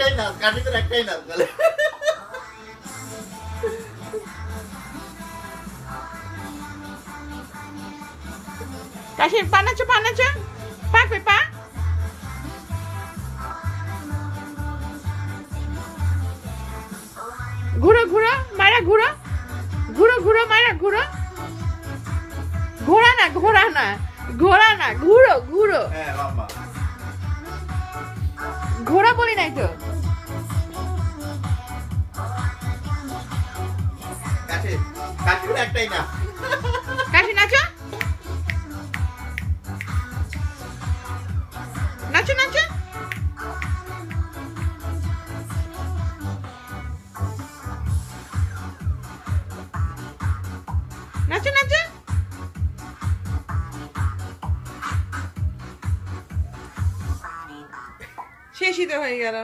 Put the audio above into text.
একটাই নাচ, কাশিদের একটাই নাচ বলে। কাশির পা নাচো, পা নাচো, পা কই পা? ঘুরো ঘুরো, মারা ঘুরো, ঘুরো ঘুরো, মারা ঘুরো। ঘোড়া না, ঘোড়া না, ঘোড়া না, ঘুরো ঘুরো। হ্যাঁ মাম্মা। ঘোড়া বলি নাই তো। কাশিদের একটাই নাচ। কাশি নাচো, নাচো নাচো। নাচো নাচো। শেষই তো হয়ে গেল।